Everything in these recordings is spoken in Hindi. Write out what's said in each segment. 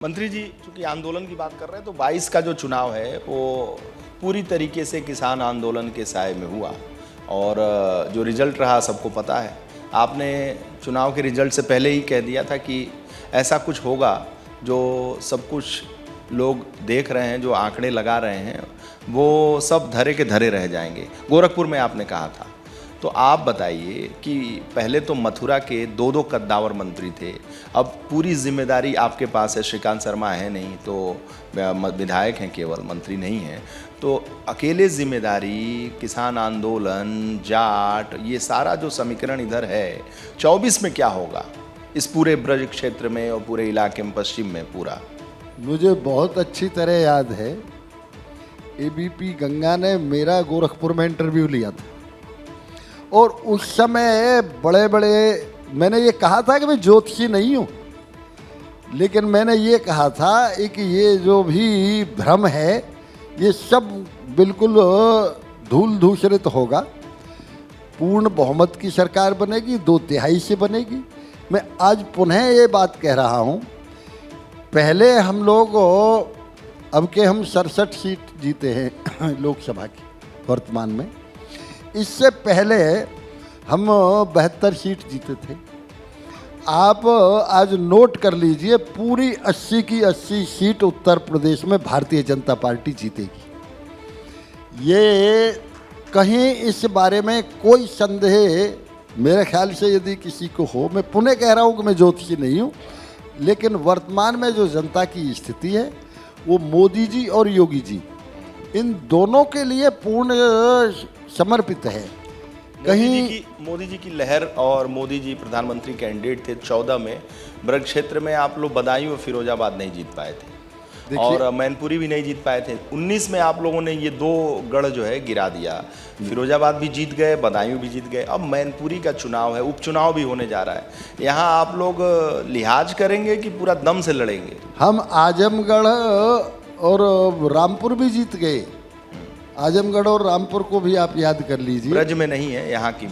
मंत्री जी, चूंकि आंदोलन की बात कर रहे हैं तो 22 का जो चुनाव है वो पूरी तरीके से किसान आंदोलन के साए में हुआ और जो रिजल्ट रहा सबको पता है। आपने चुनाव के रिजल्ट से पहले ही कह दिया था कि ऐसा कुछ होगा जो सब कुछ लोग देख रहे हैं, जो आंकड़े लगा रहे हैं वो सब धरे के धरे रह जाएंगे। गोरखपुर में आपने कहा था, तो आप बताइए कि पहले तो मथुरा के दो कद्दावर मंत्री थे, अब पूरी जिम्मेदारी आपके पास है। श्रीकांत शर्मा है नहीं तो विधायक हैं, केवल मंत्री नहीं हैं, तो अकेले जिम्मेदारी किसान आंदोलन, जाट, ये सारा जो समीकरण इधर है, 24 में क्या होगा इस पूरे ब्रज क्षेत्र में और पूरे इलाके में, पश्चिम में पूरा? मुझे बहुत अच्छी तरह याद है, एबीपी गंगा ने मेरा गोरखपुर में इंटरव्यू लिया था और उस समय बड़े बड़े मैंने ये कहा था कि मैं ज्योतिषी नहीं हूँ, लेकिन मैंने ये कहा था कि ये जो भी भ्रम है ये सब बिल्कुल धूल धूसरित होगा, पूर्ण बहुमत की सरकार बनेगी, 2/3 से बनेगी। मैं आज पुनः ये बात कह रहा हूँ, पहले हम लोग अब के हम 67 सीट जीते हैं लोकसभा की वर्तमान में, इससे पहले हम 72 सीट जीते थे। आप आज नोट कर लीजिए, पूरी 80 की 80 सीट उत्तर प्रदेश में भारतीय जनता पार्टी जीतेगी। ये कहीं इस बारे में कोई संदेह मेरे ख्याल से यदि किसी को हो, मैं पुनः कह रहा हूँ कि मैं ज्योतिषी नहीं हूँ, लेकिन वर्तमान में जो जनता की स्थिति है वो मोदी जी और योगी जी इन दोनों के लिए पूर्ण समर्पित है। कहीं मोदी जी की लहर और मोदी जी प्रधानमंत्री कैंडिडेट थे 14 में, ब्रज क्षेत्र में आप लोग बदायूं और फिरोजाबाद नहीं जीत पाए थे और मैनपुरी भी नहीं जीत पाए थे। 19 में आप लोगों ने ये 2 गढ़ जो है गिरा दिया, फिरोजाबाद भी जीत गए, बदायूं भी जीत गए। अब मैनपुरी का चुनाव है, उपचुनाव भी होने जा रहा है, यहाँ आप लोग लिहाज करेंगे कि पूरा दम से लड़ेंगे? हम आजमगढ़ और रामपुर भी जीत गए, आजमगढ़ और रामपुर को भी आप याद कर लीजिए। ब्रज में नहीं है यहाँ की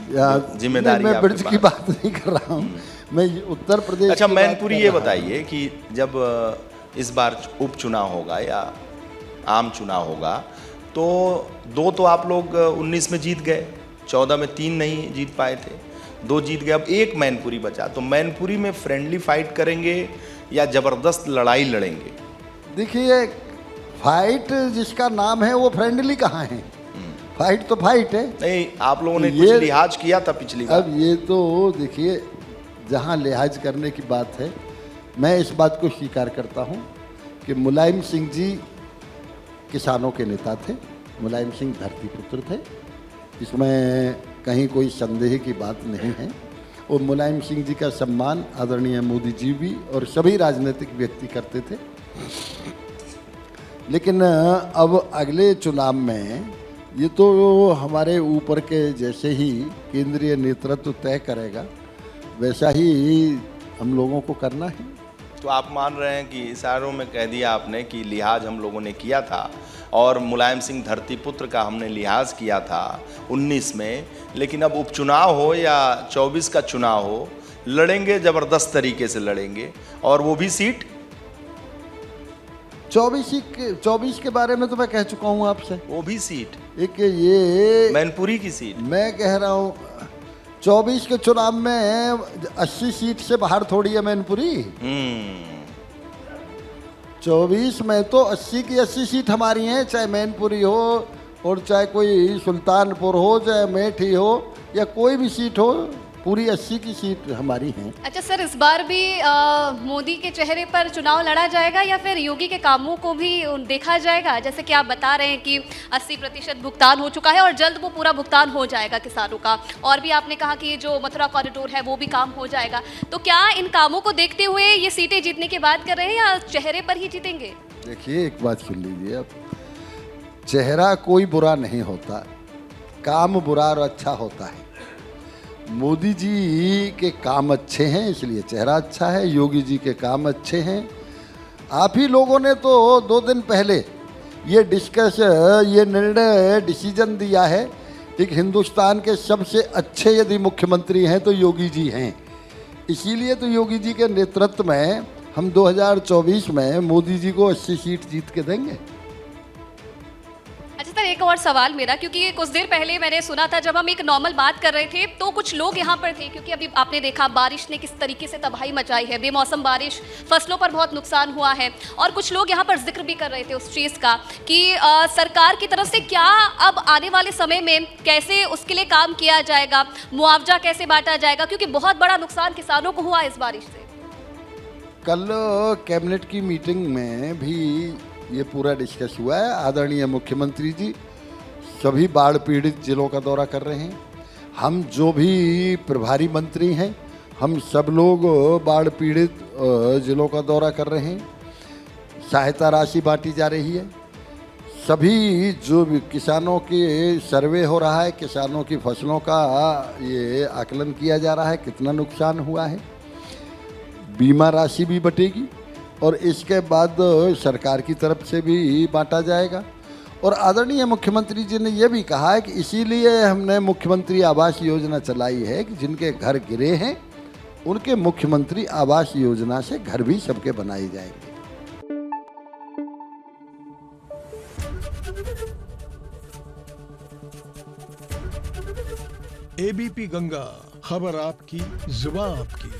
जिम्मेदारी। मैं ब्रज की बात नहीं कर रहा हूँ, मैं उत्तर प्रदेश। अच्छा, मैनपुरी ये बताइए कि जब इस बार उपचुनाव होगा या आम चुनाव होगा तो 2 तो आप लोग 19 में जीत गए, 14 में 3 नहीं जीत पाए थे, 2 जीत गए, अब 1 मैनपुरी बचा, तो मैनपुरी में फ्रेंडली फाइट करेंगे या जबरदस्त लड़ाई लड़ेंगे? देखिए, फाइट जिसका नाम है वो फ्रेंडली कहाँ है? फाइट तो फाइट है। नहीं, आप लोगों ने कुछ लिहाज किया था पिछली बार। अब ये तो देखिए, जहाँ लिहाज करने की बात है, मैं इस बात को स्वीकार करता हूँ कि मुलायम सिंह जी किसानों के नेता थे, मुलायम सिंह धरतीपुत्र थे, इसमें कहीं कोई संदेह की बात नहीं है। और मुलायम सिंह जी का सम्मान आदरणीय मोदी जी भी और सभी राजनीतिक व्यक्ति करते थे। लेकिन अब अगले चुनाव में ये तो हमारे ऊपर के जैसे ही केंद्रीय नेतृत्व तय करेगा वैसा ही हम लोगों को करना है। तो आप मान रहे हैं कि इशारों में कह दिया आपने कि लिहाज हम लोगों ने किया था और मुलायम सिंह धरतीपुत्र का हमने लिहाज किया था 19 में, लेकिन अब उपचुनाव हो या 24 का चुनाव हो, लड़ेंगे, ज़बरदस्त तरीके से लड़ेंगे, और वो भी सीट 24 के बारे में तो मैं कह चुका हूँ आपसे। वो भी सीट, एक ये मैनपुरी की सीट मैं कह रहा हूँ, 24 के चुनाव में 80 सीट से बाहर थोड़ी है मैनपुरी। 24 में तो 80 की 80 सीट हमारी हैं, चाहे मैनपुरी हो और चाहे कोई सुल्तानपुर हो, चाहे मेठी हो या कोई भी सीट हो, पूरी 80 की सीट हमारी हैं। अच्छा सर, इस बार भी मोदी के चेहरे पर चुनाव लड़ा जाएगा या फिर योगी के कामों को भी देखा जाएगा? जैसे कि आप बता रहे हैं कि 80% भुगतान हो चुका है और जल्द वो पूरा भुगतान हो जाएगा किसानों का, और भी आपने कहा कि जो मथुरा कॉरिडोर है वो भी काम हो जाएगा, तो क्या इन कामों को देखते हुए ये सीटें जीतने की बात कर रहे हैं या चेहरे पर ही जीतेंगे? देखिए, एक बात सुन लीजिए, अब चेहरा कोई बुरा नहीं होता, काम बुरा और अच्छा होता है। मोदी जी के काम अच्छे हैं इसलिए चेहरा अच्छा है, योगी जी के काम अच्छे हैं। आप ही लोगों ने तो 2 दिन पहले ये निर्णय डिसीजन दिया है कि हिंदुस्तान के सबसे अच्छे यदि मुख्यमंत्री हैं तो योगी जी हैं। इसीलिए तो योगी जी के नेतृत्व में हम 2024 में मोदी जी को 80 सीट जीत के देंगे। अच्छा सर, एक और सवाल मेरा, क्योंकि कुछ देर पहले मैंने सुना था जब हम एक नॉर्मल बात कर रहे थे तो कुछ लोग यहाँ पर थे, क्योंकि अभी आपने देखा बारिश ने किस तरीके से तबाही मचाई है, बेमौसम बारिश, फसलों पर बहुत नुकसान हुआ है, और कुछ लोग यहाँ पर जिक्र भी कर रहे थे उस चीज़ का कि सरकार की तरफ से क्या अब आने वाले समय में कैसे उसके लिए काम किया जाएगा, मुआवजा कैसे बांटा जाएगा, क्योंकि बहुत बड़ा नुकसान किसानों को हुआ इस बारिश से। कल कैबिनेट की मीटिंग में भी ये पूरा डिस्कस हुआ है। आदरणीय मुख्यमंत्री जी सभी बाढ़ पीड़ित जिलों का दौरा कर रहे हैं। हम जो भी प्रभारी मंत्री हैं, हम सब लोग बाढ़ पीड़ित जिलों का दौरा कर रहे हैं। सहायता राशि बांटी जा रही है। सभी जो भी किसानों के सर्वे हो रहा है, किसानों की फसलों का ये आकलन किया जा रहा है, कितना नुकसान हुआ है। बीमा राशि भी बटेगी और इसके बाद सरकार की तरफ से भी बांटा जाएगा। और आदरणीय मुख्यमंत्री जी ने यह भी कहा है कि इसीलिए हमने मुख्यमंत्री आवास योजना चलाई है कि जिनके घर गिरे हैं उनके मुख्यमंत्री आवास योजना से घर भी सबके बनाए जाएंगे। एबीपी गंगा, खबर आपकी, जुबान आपकी।